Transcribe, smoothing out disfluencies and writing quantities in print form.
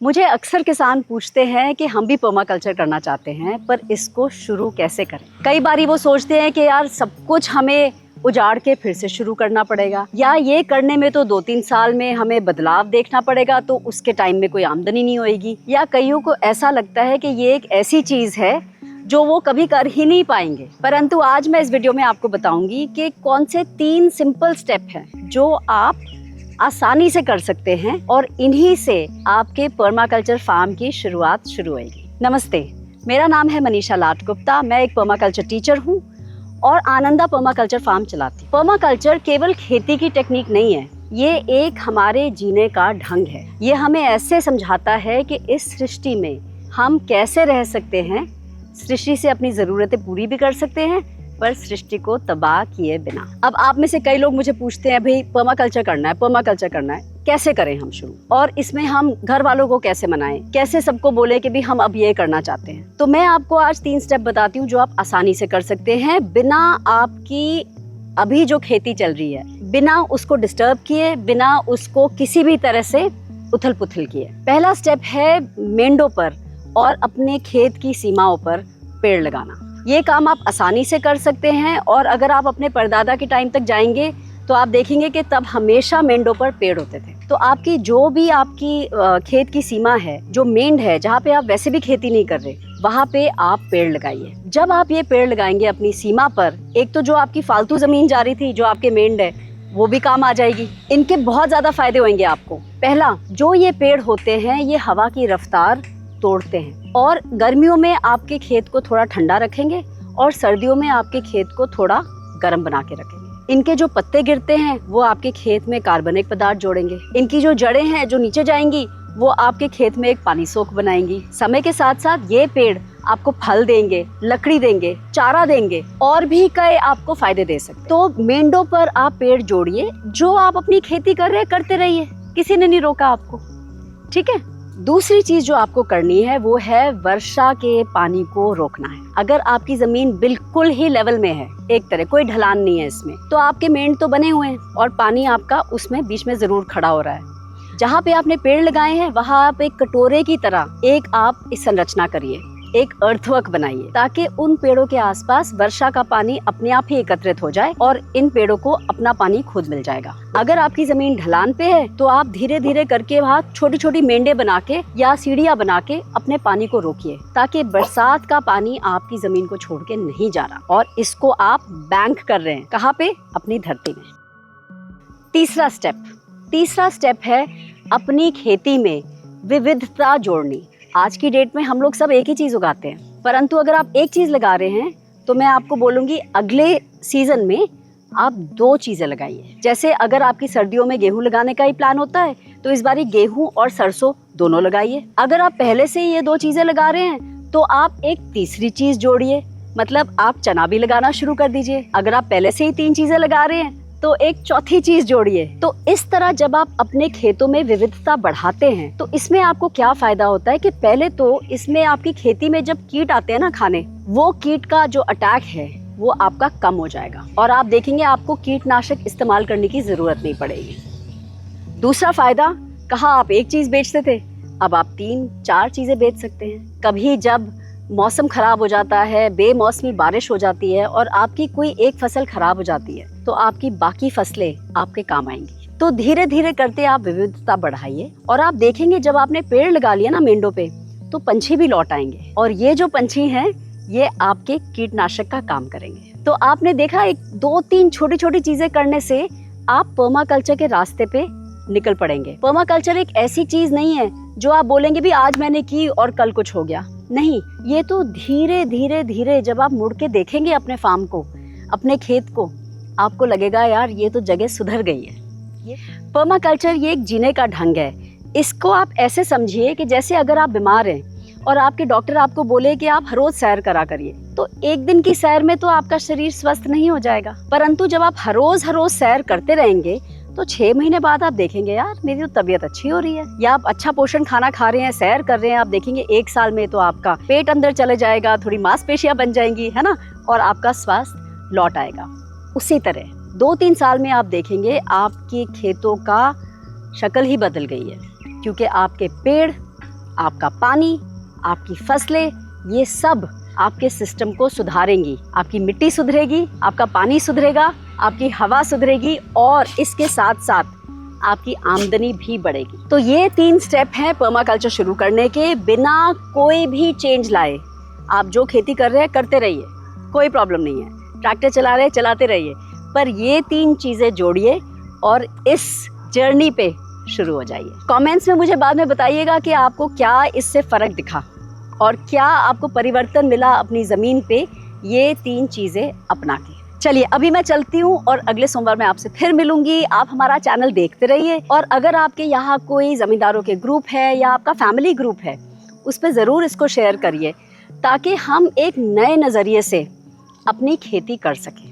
मुझे अक्सर किसान पूछते हैं कि हम भी पर्माकल्चर करना चाहते हैं, पर इसको शुरू कैसे करें। कई बारी वो सोचते हैं कि यार सब कुछ हमें उजाड़ के फिर से शुरू करना पड़ेगा, या ये करने में तो 2-3 साल में हमें बदलाव देखना पड़ेगा, तो उसके टाइम में कोई आमदनी नहीं होएगी। या कईयों को ऐसा लगता है कि ये एक ऐसी चीज़ है जो वो कभी कर ही नहीं पाएंगे। परंतु आज मैं इस वीडियो में आपको बताऊंगी कि कौन से 3 सिंपल स्टेप हैं जो आप आसानी से कर सकते हैं और इन्हीं से आपके पर्माकल्चर फार्म की शुरुआत शुरू होगी। नमस्ते, मेरा नाम है मनीषा लाट गुप्ता। मैं एक पर्माकल्चर टीचर हूँ और आनंदा पर्माकल्चर फार्म चलाती हूँ। पर्माकल्चर केवल खेती की टेक्निक नहीं है, ये एक हमारे जीने का ढंग है। ये हमें ऐसे समझाता है कि इस सृष्टि में हम कैसे रह सकते हैं, सृष्टि से अपनी ज़रूरतें पूरी भी कर सकते हैं, पर सृष्टि को तबाह किए बिना। अब आप में से कई लोग मुझे पूछते हैं, भाई पर्माकल्चर करना है, कैसे करें हम शुरू, और इसमें हम घर वालों को कैसे मनाएं, कैसे सबको बोले कि भी हम अब ये करना चाहते हैं। तो मैं आपको आज 3 स्टेप बताती हूँ जो आप आसानी से कर सकते हैं, बिना आपकी अभी जो खेती चल रही है बिना उसको डिस्टर्ब किए, बिना उसको किसी भी तरह से उथल पुथल किए। पहला स्टेप है मेंढों पर और अपने खेत की सीमाओं पर पेड़ लगाना। ये काम आप आसानी से कर सकते हैं, और अगर आप अपने परदादा के टाइम तक जाएंगे तो आप देखेंगे कि तब हमेशा मेंढों पर पेड़ होते थे। तो आपकी जो भी आपकी खेत की सीमा है, जो मेंढ है, जहाँ पे आप वैसे भी खेती नहीं कर रहे, वहाँ पे आप पेड़ लगाइए। जब आप ये पेड़ लगाएंगे अपनी सीमा पर, एक तो जो आपकी फालतू जमीन जा रही थी, जो आपके मेंढ है, वो भी काम आ जाएगी। इनके बहुत ज्यादा फायदे होंगे आपको। पहला, जो ये पेड़ होते हैं ये हवा की रफ्तार तोड़ते हैं और गर्मियों में आपके खेत को थोड़ा ठंडा रखेंगे और सर्दियों में आपके खेत को थोड़ा गर्म बना के रखेंगे। इनके जो पत्ते गिरते हैं वो आपके खेत में कार्बनिक पदार्थ जोड़ेंगे। इनकी जो जड़ें हैं जो नीचे जाएंगी वो आपके खेत में एक पानी सोख बनाएंगी। समय के साथ साथ ये पेड़ आपको फल देंगे, लकड़ी देंगे, चारा देंगे और भी कई आपको फायदे दे सकते। तो मेंढों पर आप पेड़ जोड़िए, जो आप अपनी खेती कर रहे हैं करते रहिए, किसी ने नहीं रोका आपको, ठीक है। दूसरी चीज जो आपको करनी है वो है वर्षा के पानी को रोकना है। अगर आपकी जमीन बिल्कुल ही लेवल में है, एक तरह कोई ढलान नहीं है इसमें, तो आपके मेंढ तो बने हुए हैं और पानी आपका उसमें बीच में जरूर खड़ा हो रहा है। जहाँ पे आपने पेड़ लगाए हैं वहाँ आप एक कटोरे की तरह एक आप इस संरचना करिए, एक अर्थवर्क बनाइए, ताकि उन पेड़ों के आसपास वर्षा का पानी अपने आप ही एकत्रित हो जाए और इन पेड़ों को अपना पानी खुद मिल जाएगा। अगर आपकी जमीन ढलान पे है तो आप धीरे धीरे करके वहाँ छोटी छोटी मेंढे बना के या सीढ़ियाँ बना के अपने पानी को रोकिए, ताकि बरसात का पानी आपकी जमीन को छोड़ के नहीं जा रहा, और इसको आप बैंक कर रहे हैं। कहाँ पे? अपनी धरती में। तीसरा स्टेप है अपनी खेती में विविधता जोड़नी। आज की डेट में हम लोग सब एक ही चीज उगाते हैं, परंतु अगर आप एक चीज लगा रहे हैं तो मैं आपको बोलूंगी अगले सीजन में आप 2 चीजें लगाइए। जैसे अगर आपकी सर्दियों में गेहूं लगाने का ही प्लान होता है तो इस बारी गेहूं और सरसों दोनों लगाइए। अगर आप पहले से ये 2 चीजें लगा रहे हैं तो आप एक तीसरी चीज जोड़िए, मतलब आप चना भी लगाना शुरू कर दीजिए। अगर आप पहले से ही 3 चीजें लगा रहे हैं तो एक चौथी चीज जोड़िए। तो इस तरह जब आप अपने खेतों में विविधता बढ़ाते हैं तो इसमें आपको क्या फायदा होता है कि पहले तो इसमें आपकी खेती में जब कीट आते हैं ना खाने, वो कीट का जो अटैक है वो आपका कम हो जाएगा और आप देखेंगे आपको कीटनाशक इस्तेमाल करने की जरूरत नहीं पड़ेगी। दूसरा फायदा, कहा आप एक चीज बेचते थे, अब आप 3-4 चीजें बेच सकते हैं। कभी जब मौसम खराब हो जाता है, बेमौसमी बारिश हो जाती है और आपकी कोई एक फसल खराब हो जाती है, तो आपकी बाकी फसलें आपके काम आएंगी। तो धीरे धीरे करते आप विविधता बढ़ाइए और आप देखेंगे जब आपने पेड़ लगा लिया ना मेंढों पे, तो पंछी भी लौट आएंगे और ये जो पंछी हैं ये आपके कीटनाशक का काम करेंगे। तो आपने देखा, 1-2-3 छोटी छोटी चीजें करने से आप पर्माकल्चर के रास्ते पे निकल पड़ेंगे। पर्माकल्चर एक ऐसी चीज नहीं है जो आप बोलेंगे भी आज मैंने की और कल कुछ हो गया। नहीं, ये तो धीरे धीरे धीरे जब आप मुड़ के देखेंगे अपने फार्म को, अपने खेत को, आपको लगेगा यार ये तो जगह सुधर गई है। पर्माकल्चर ये एक जीने का ढंग है। इसको आप ऐसे समझिए कि जैसे अगर आप बीमार हैं और आपके डॉक्टर आपको बोले कि आप हर रोज सैर करा करिए, तो एक दिन की सैर में तो आपका शरीर स्वस्थ नहीं हो जाएगा, परंतु जब आप हर रोज सैर करते रहेंगे तो 6 महीने बाद आप देखेंगे यार मेरी तो तबीयत अच्छी हो रही है, या आप अच्छा पोषण खाना खा रहे हैं, सैर कर रहे हैं, आप देखेंगे 1 साल में तो आपका पेट अंदर चले जाएगा, थोड़ी मांसपेशियां बन जाएंगी, है ना, और आपका स्वास्थ्य लौट आएगा। उसी तरह 2-3 साल में आप देखेंगे आपके खेतों का शक्ल ही बदल गई है, क्योंकि आपके पेड़ आपका पानी, आपकी फसलें, ये सब आपके सिस्टम को सुधारेंगी। आपकी मिट्टी सुधरेगी, आपका पानी सुधरेगा, आपकी हवा सुधरेगी और इसके साथ साथ आपकी आमदनी भी बढ़ेगी। तो ये 3 स्टेप हैं पर्माकल्चर शुरू करने के, बिना कोई भी चेंज लाए। आप जो खेती कर रहे हैं करते रहिए, कोई प्रॉब्लम नहीं है। ट्रैक्टर चला रहे हैं चलाते रहिए, पर ये 3 चीज़ें जोड़िए और इस जर्नी पे शुरू हो जाइए। कमेंट्स में मुझे बाद में बताइएगा कि आपको क्या इससे फ़र्क दिखा और क्या आपको परिवर्तन मिला अपनी ज़मीन पे ये 3 चीज़ें अपना के। चलिए अभी मैं चलती हूँ और अगले सोमवार मैं आपसे फिर मिलूंगी। आप हमारा चैनल देखते रहिए और अगर आपके यहाँ कोई ज़मींदारों के ग्रुप है या आपका फैमिली ग्रुप है, उस पर ज़रूर इसको शेयर करिए ताकि हम एक नए नज़रिए से अपनी खेती कर सकें।